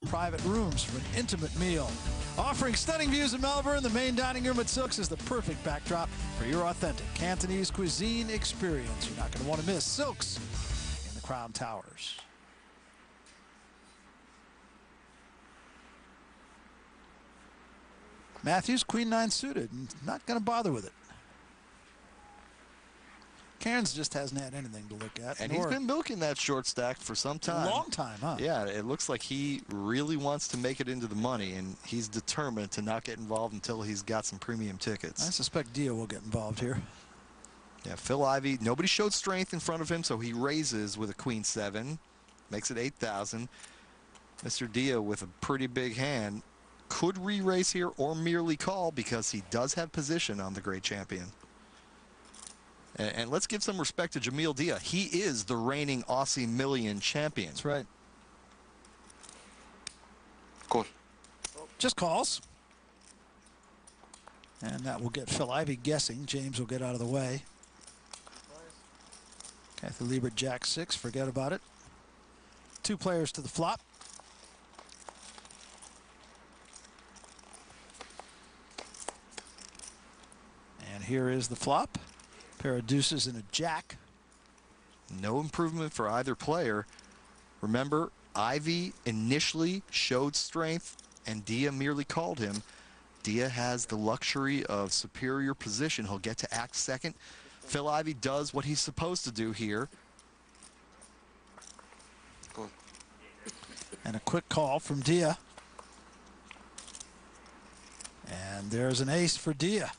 private rooms for an intimate meal. Offering stunning views in Melbourne, the main dining room at Silks is the perfect backdrop for your authentic Cantonese cuisine experience. You're not going to want to miss Silks in the Crown Towers. Matthews, Queen 9 suited, and not going to bother with it. Cairns just hasn't had anything to look at. And he's been milking that short stack for some time. A long time, huh? Yeah, it looks like he really wants to make it into the money, and he's determined to not get involved until he's got some premium tickets. I suspect Dia will get involved here. Yeah, Phil Ivey, nobody showed strength in front of him, so he raises with a Queen 7, makes it 8,000. Mr. Dia with a pretty big hand could re-raise here or merely call because he does have position on the great champion. And let's give some respect to Jamil Dia. He is the reigning Aussie Million champion. That's right. Call. Just calls. And that will get Phil Ivey guessing. James will get out of the way. Kathy Liebert, Jack 6. Forget about it. 2 players to the flop. And here is the flop. Pair of deuces and a jack. No improvement for either player. Remember, Ivey initially showed strength and Dia merely called him. Dia has the luxury of superior position. He'll get to act second. Phil Ivey does what he's supposed to do here. Call. And a quick call from Dia. And there's an ace for Dia.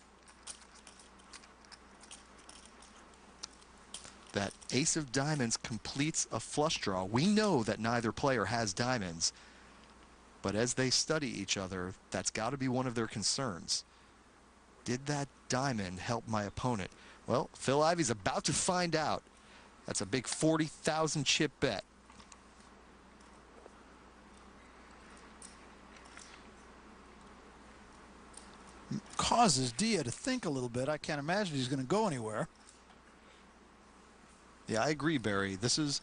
That ace of diamonds completes a flush draw. We know that neither player has diamonds, but as they study each other, that's got to be one of their concerns. Did that diamond help my opponent? Well, Phil Ivey's about to find out. That's a big 40,000 chip bet. Causes Dia to think a little bit. I can't imagine he's going to go anywhere. Yeah, I agree, Barry. This is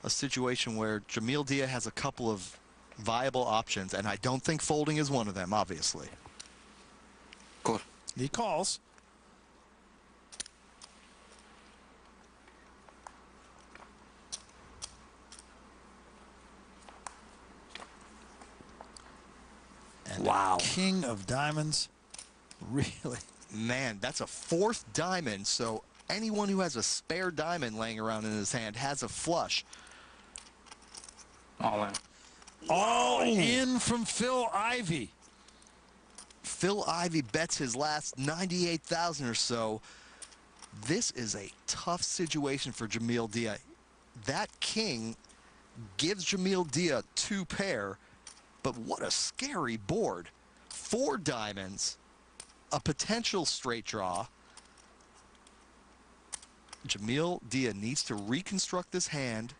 a situation where Jamil Dia has a couple of viable options, and I don't think folding is one of them, obviously. Call. He calls. And wow. King of diamonds. Really? Man, that's a 4th diamond, so anyone who has a spare diamond laying around in his hand has a flush. All in. All in from Phil Ivey. Phil Ivey bets his last 98,000 or so. This is a tough situation for Jamil Dia. That king gives Jamil Dia 2 pair, but what a scary board. 4 diamonds, a potential straight draw. Jamil Dia needs to reconstruct this hand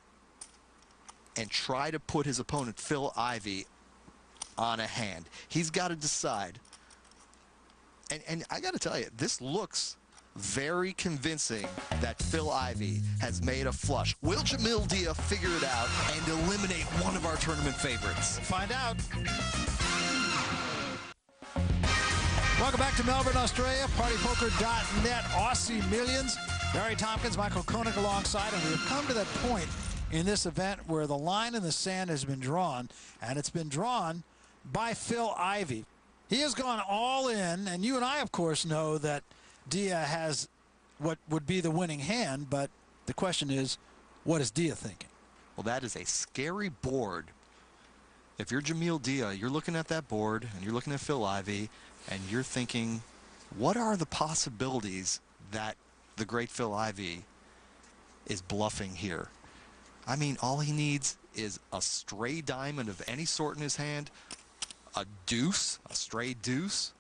and try to put his opponent Phil Ivey on a hand. He's got to decide. And I got to tell you, this looks very convincing that Phil Ivey has made a flush. Will Jamil Dia figure it out and eliminate one of our tournament favorites? Find out. Welcome back to Melbourne, Australia. PartyPoker.net, Aussie Millions. Barry Tompkins, Michael Koenig alongside, and we have come to that point in this event where the line in the sand has been drawn, and it's been drawn by Phil Ivey. He has gone all in, and you and I, of course, know that Dia has what would be the winning hand, but the question is, what is Dia thinking? Well, that is a scary board. If you're Jamil Dia, you're looking at that board, and you're looking at Phil Ivey, and you're thinking, what are the possibilities that the great Phil Ivey is bluffing here? I mean, all he needs is a stray diamond of any sort in his hand, a deuce, a stray deuce,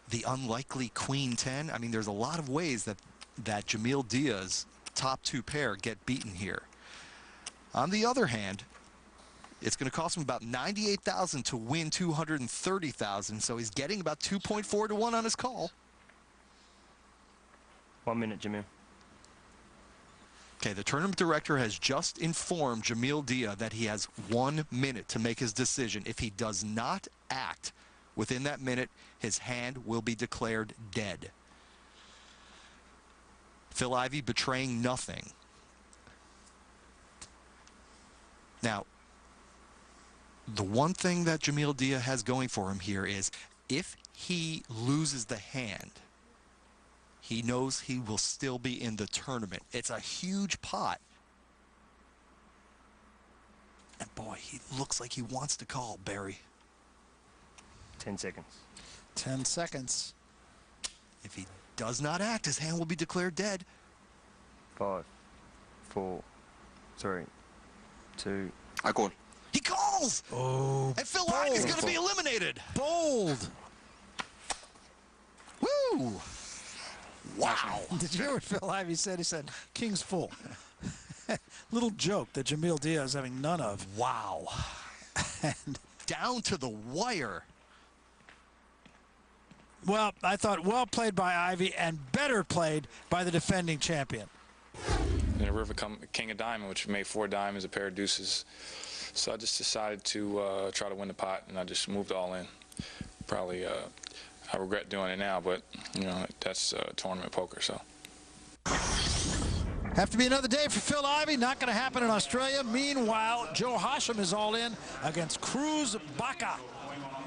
the unlikely Queen 10. I mean, there's a lot of ways that Jamil Dia's top 2 pair get beaten here. On the other hand, it's going to cost him about 98,000 to win 230,000, so he's getting about 2.4 to 1 on his call. 1 minute, Jamil. Okay, the tournament director has just informed Jamil Dia that he has 1 minute to make his decision. If he does not act within that minute, his hand will be declared dead. Phil Ivey betraying nothing. Now, the one thing that Jamil Dia has going for him here is if he loses the hand, he knows he will still be in the tournament. It's a huge pot. And boy, he looks like he wants to call, Barry. 10 seconds. 10 seconds. If he does not act, his hand will be declared dead. 5, 4, 3, 2. I call. He calls! Oh, And Phil Ivey's going to be eliminated. bold. Woo! Wow. Did you hear what Phil Ivey said? He said, King's full. Little joke that Jamil Dia is having none of. Wow. And, Down to the wire. well, I thought well played by Ivey and better played by the defending champion. In a river come king of diamond, which made 4 diamonds, a pair of deuces. So I just decided to try to win the pot, and I just moved all in. Probably, I regret doing it now, but you know that's tournament poker. So. Have to be another day for Phil Ivey. Not going to happen in Australia. Meanwhile, Joe Hashim is all in against Cruz Baca.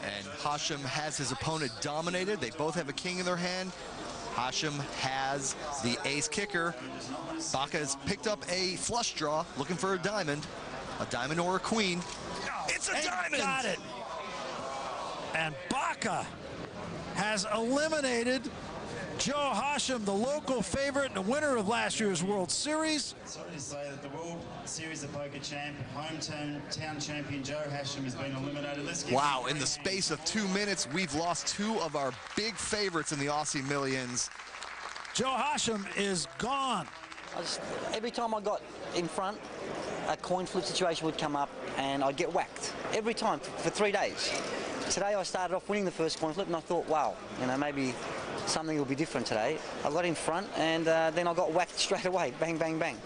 And Hashim has his opponent dominated. They both have a king in their hand. Hashim has the ace kicker. Baca has picked up a flush draw, looking for a diamond or a queen. It's a diamond! Got it. And Baca has eliminated Joe Hashim, the local favorite and the winner of last year's World Series. Sorry to say that the World Series of Poker champ, hometown champion Joe Hashim has been eliminated. Wow, in the space of 2 minutes, we've lost 2 of our big favorites in the Aussie Millions. Joe Hashim is gone. Every time I got in front, a coin flip situation would come up and I'd get whacked. Every time for 3 days. Today I started off winning the first coin flip and I thought, wow, maybe something will be different today. I got in front and then I got whacked straight away. Bang, bang, bang.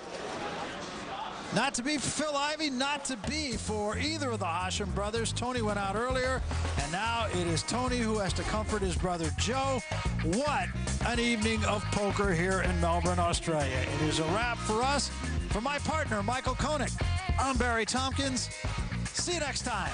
Not to be for Phil Ivey, not to be for either of the Hashim brothers. Tony went out earlier, and now it is Tony who has to comfort his brother Joe. What an evening of poker here in Melbourne, Australia. It is a wrap for us. For my partner, Michael Koenig, I'm Barry Tompkins. See you next time.